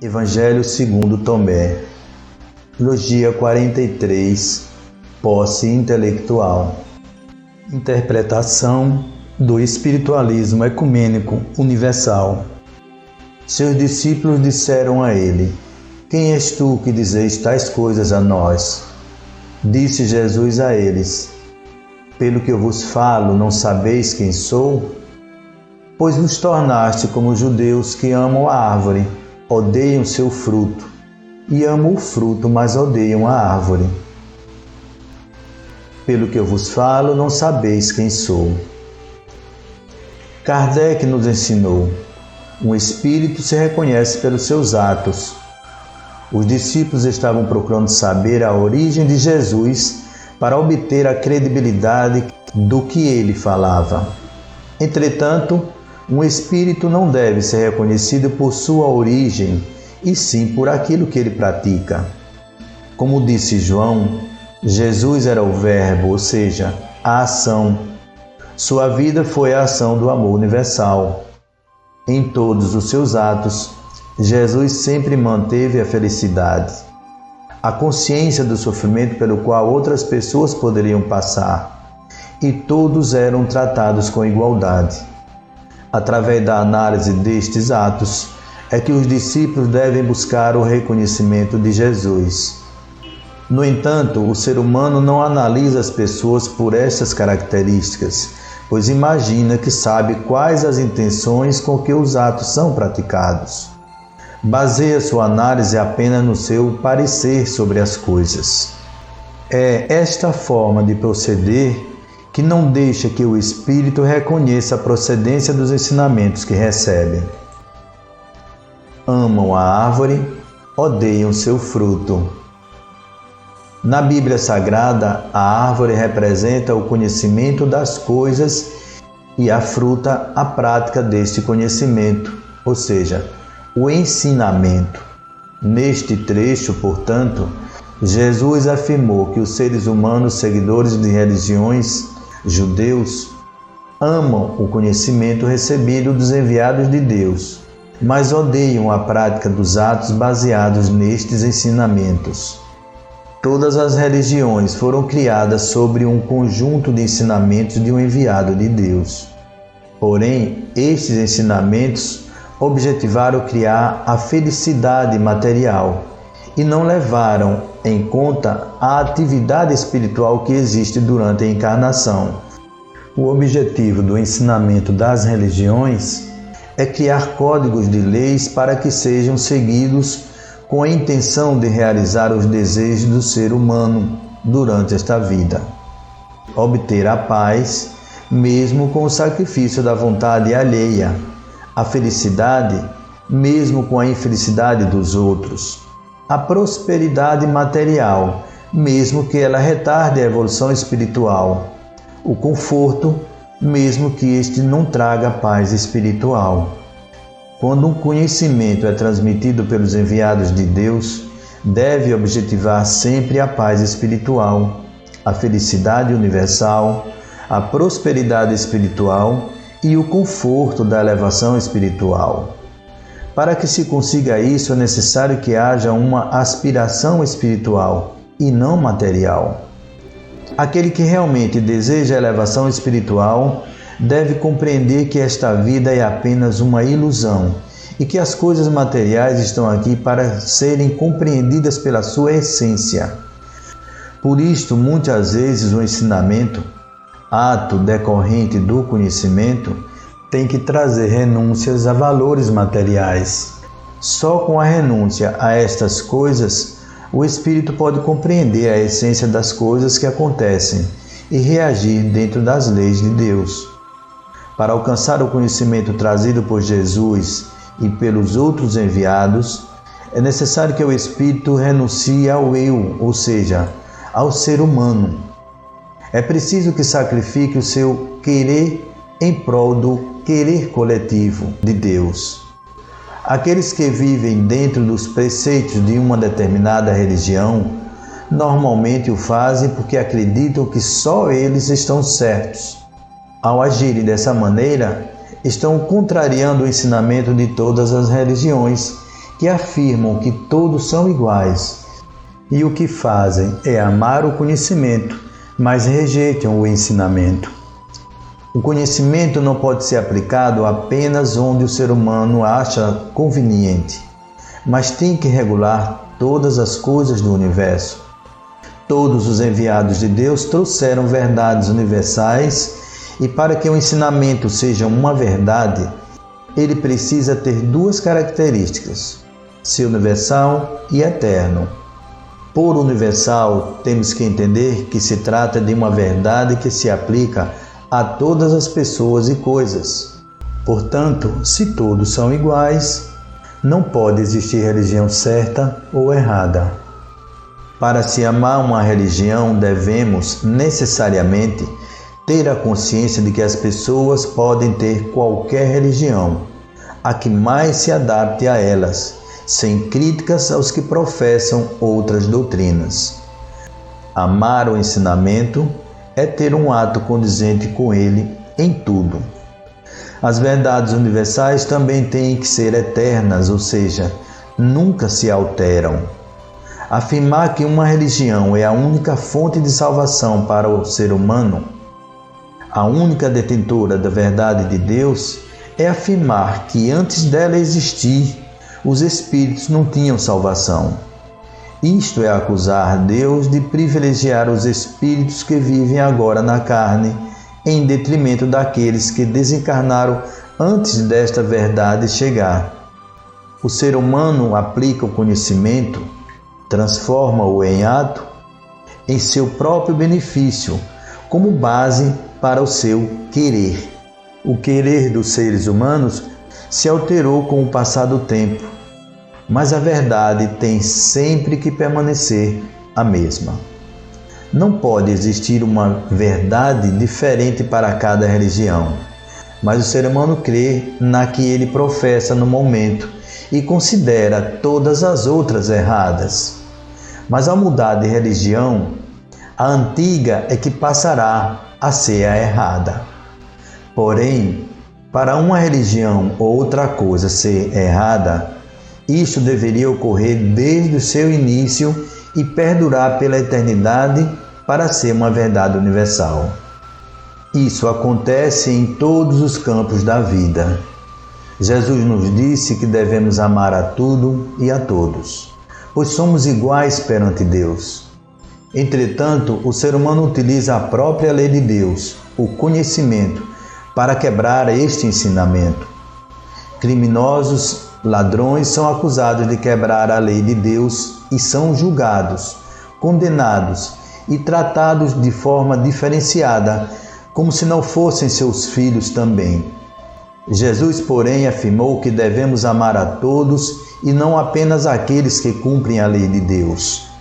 Evangelho segundo Tomé. Logia 43. Posse intelectual. Interpretação do espiritualismo ecumênico universal. Seus discípulos disseram a ele: Quem és tu que dizes tais coisas a nós? Disse Jesus a eles: Pelo que eu vos falo, não sabeis quem sou? Pois vos tornaste como os judeus que amam a árvore, odeiam seu fruto, e amam o fruto, mas odeiam a árvore. Pelo que eu vos falo, não sabeis quem sou. Kardec nos ensinou: um espírito se reconhece pelos seus atos. Os discípulos estavam procurando saber a origem de Jesus para obter a credibilidade do que ele falava. Entretanto, um espírito não deve ser reconhecido por sua origem, e sim por aquilo que ele pratica. Como disse João, Jesus era o Verbo, ou seja, a ação. Sua vida foi a ação do amor universal. Em todos os seus atos, Jesus sempre manteve a felicidade, a consciência do sofrimento pelo qual outras pessoas poderiam passar, e todos eram tratados com igualdade. Através da análise destes atos, é que os discípulos devem buscar o reconhecimento de Jesus. No entanto, o ser humano não analisa as pessoas por estas características, pois imagina que sabe quais as intenções com que os atos são praticados. Baseia sua análise apenas no seu parecer sobre as coisas. É esta forma de proceder que não deixa que o espírito reconheça a procedência dos ensinamentos que recebe. Amam a árvore, odeiam seu fruto. Na Bíblia Sagrada, a árvore representa o conhecimento das coisas e a fruta a prática deste conhecimento, ou seja, o ensinamento. Neste trecho, portanto, Jesus afirmou que os seres humanos seguidores de religiões judeus amam o conhecimento recebido dos enviados de Deus, mas odeiam a prática dos atos baseados nestes ensinamentos. Todas as religiões foram criadas sobre um conjunto de ensinamentos de um enviado de Deus. Porém, estes ensinamentos objetivaram criar a felicidade material e não levaram em conta a atividade espiritual que existe durante a encarnação. O objetivo do ensinamento das religiões é criar códigos de leis para que sejam seguidos com a intenção de realizar os desejos do ser humano durante esta vida. Obter a paz, mesmo com o sacrifício da vontade alheia, a felicidade, mesmo com a infelicidade dos outros, a prosperidade material, mesmo que ela retarde a evolução espiritual, o conforto, mesmo que este não traga paz espiritual. Quando um conhecimento é transmitido pelos enviados de Deus, deve objetivar sempre a paz espiritual, a felicidade universal, a prosperidade espiritual e o conforto da elevação espiritual. Para que se consiga isso, é necessário que haja uma aspiração espiritual e não material. Aquele que realmente deseja a elevação espiritual deve compreender que esta vida é apenas uma ilusão e que as coisas materiais estão aqui para serem compreendidas pela sua essência. Por isto, muitas vezes o ensinamento, ato decorrente do conhecimento, tem que trazer renúncias a valores materiais. Só com a renúncia a estas coisas, o espírito pode compreender a essência das coisas que acontecem e reagir dentro das leis de Deus. Para alcançar o conhecimento trazido por Jesus e pelos outros enviados, é necessário que o espírito renuncie ao eu, ou seja, ao ser humano. É preciso que sacrifique o seu querer em prol do querer coletivo de Deus. Aqueles que vivem dentro dos preceitos de uma determinada religião, normalmente o fazem porque acreditam que só eles estão certos. Ao agirem dessa maneira, estão contrariando o ensinamento de todas as religiões, que que afirmam que todos são iguais e o que fazem é amar o conhecimento, mas rejeitam o ensinamento. O conhecimento não pode ser aplicado apenas onde o ser humano acha conveniente, mas tem que regular todas as coisas do universo. Todos os enviados de Deus trouxeram verdades universais e para que o ensinamento seja uma verdade, ele precisa ter duas características: ser universal e eterno. Por universal, temos que entender que se trata de uma verdade que se aplica a todas as pessoas e coisas. Portanto, se todos são iguais, não pode existir religião certa ou errada. Para se amar uma religião, devemos necessariamente ter a consciência de que as pessoas podem ter qualquer religião, a que mais se adapte a elas, sem críticas aos que professam outras doutrinas. Amar o ensinamento é ter um ato condizente com ele em tudo. As verdades universais também têm que ser eternas, ou seja, nunca se alteram. Afirmar que uma religião é a única fonte de salvação para o ser humano, a única detentora da verdade de Deus, é afirmar que antes dela existir, os espíritos não tinham salvação. Isto é acusar Deus de privilegiar os espíritos que vivem agora na carne, em detrimento daqueles que desencarnaram antes desta verdade chegar. O ser humano aplica o conhecimento, transforma-o em ato, em seu próprio benefício, como base para o seu querer. O querer dos seres humanos se alterou com o passar do tempo, mas a verdade tem sempre que permanecer a mesma. Não pode existir uma verdade diferente para cada religião, mas o ser humano crê na que ele professa no momento e considera todas as outras erradas. Mas ao mudar de religião, a antiga é que passará a ser a errada. Porém, para uma religião ou outra coisa ser errada, isto deveria ocorrer desde o seu início e perdurar pela eternidade para ser uma verdade universal. Isso acontece em todos os campos da vida. Jesus nos disse que devemos amar a tudo e a todos, pois somos iguais perante Deus. Entretanto, o ser humano utiliza a própria lei de Deus, o conhecimento, para quebrar este ensinamento. Criminosos, ladrões são acusados de quebrar a lei de Deus e são julgados, condenados e tratados de forma diferenciada, como se não fossem seus filhos também. Jesus, porém, afirmou que devemos amar a todos e não apenas aqueles que cumprem a lei de Deus.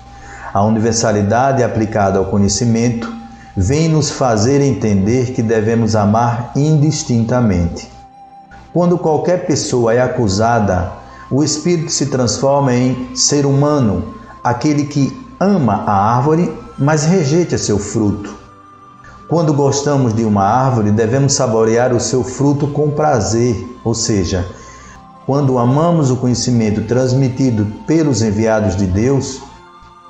A universalidade aplicada ao conhecimento vem nos fazer entender que devemos amar indistintamente. Quando qualquer pessoa é acusada, o espírito se transforma em ser humano, aquele que ama a árvore, mas rejeita seu fruto. Quando gostamos de uma árvore, devemos saborear o seu fruto com prazer, ou seja, quando amamos o conhecimento transmitido pelos enviados de Deus,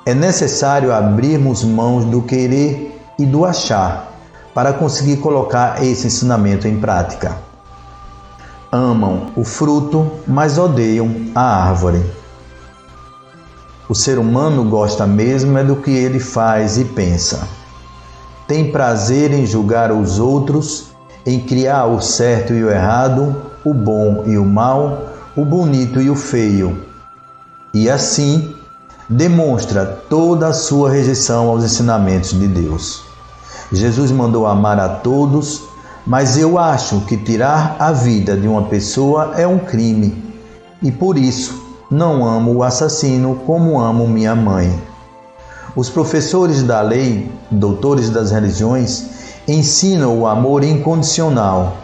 é necessário abrirmos mãos do querer e do achar para conseguir colocar esse ensinamento em prática. Amam o fruto, mas odeiam a árvore. O ser humano gosta mesmo do que ele faz e pensa. Tem prazer em julgar os outros, em criar o certo e o errado, o bom e o mal, o bonito e o feio. E assim, demonstra toda a sua rejeição aos ensinamentos de Deus. Jesus mandou amar a todos, mas eu acho que tirar a vida de uma pessoa é um crime, e por isso não amo o assassino como amo minha mãe. Os professores da lei, doutores das religiões, ensinam o amor incondicional,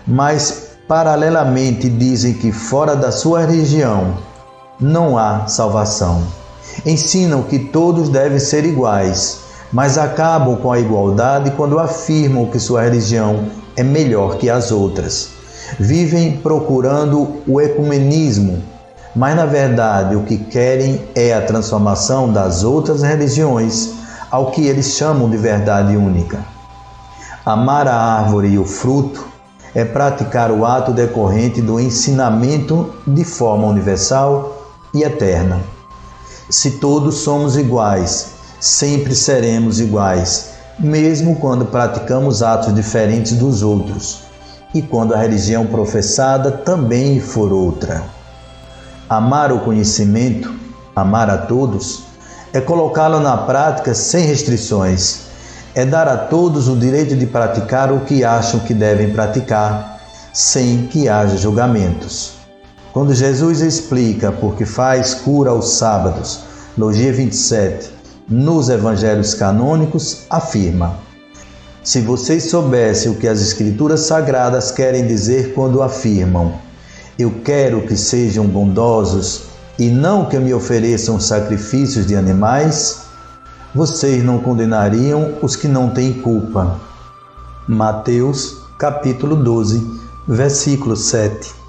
mas paralelamente dizem que fora da sua religião não há salvação. Ensinam que todos devem ser iguais, mas acabam com a igualdade quando afirmam que sua religião é melhor que as outras. Vivem procurando o ecumenismo, mas na verdade o que querem é a transformação das outras religiões ao que eles chamam de verdade única. Amar a árvore e o fruto é praticar o ato decorrente do ensinamento de forma universal e eterna. Se todos somos iguais, sempre seremos iguais, mesmo quando praticamos atos diferentes dos outros, e quando a religião professada também for outra. Amar o conhecimento, amar a todos, é colocá-lo na prática sem restrições, é dar a todos o direito de praticar o que acham que devem praticar, sem que haja julgamentos. Quando Jesus explica por que faz cura aos sábados, Logia 27, nos evangelhos canônicos, afirma: se vocês soubessem o que as Escrituras Sagradas querem dizer quando afirmam: eu quero que sejam bondosos e não que me ofereçam sacrifícios de animais, vocês não condenariam os que não têm culpa. Mateus, capítulo 12, versículo 7.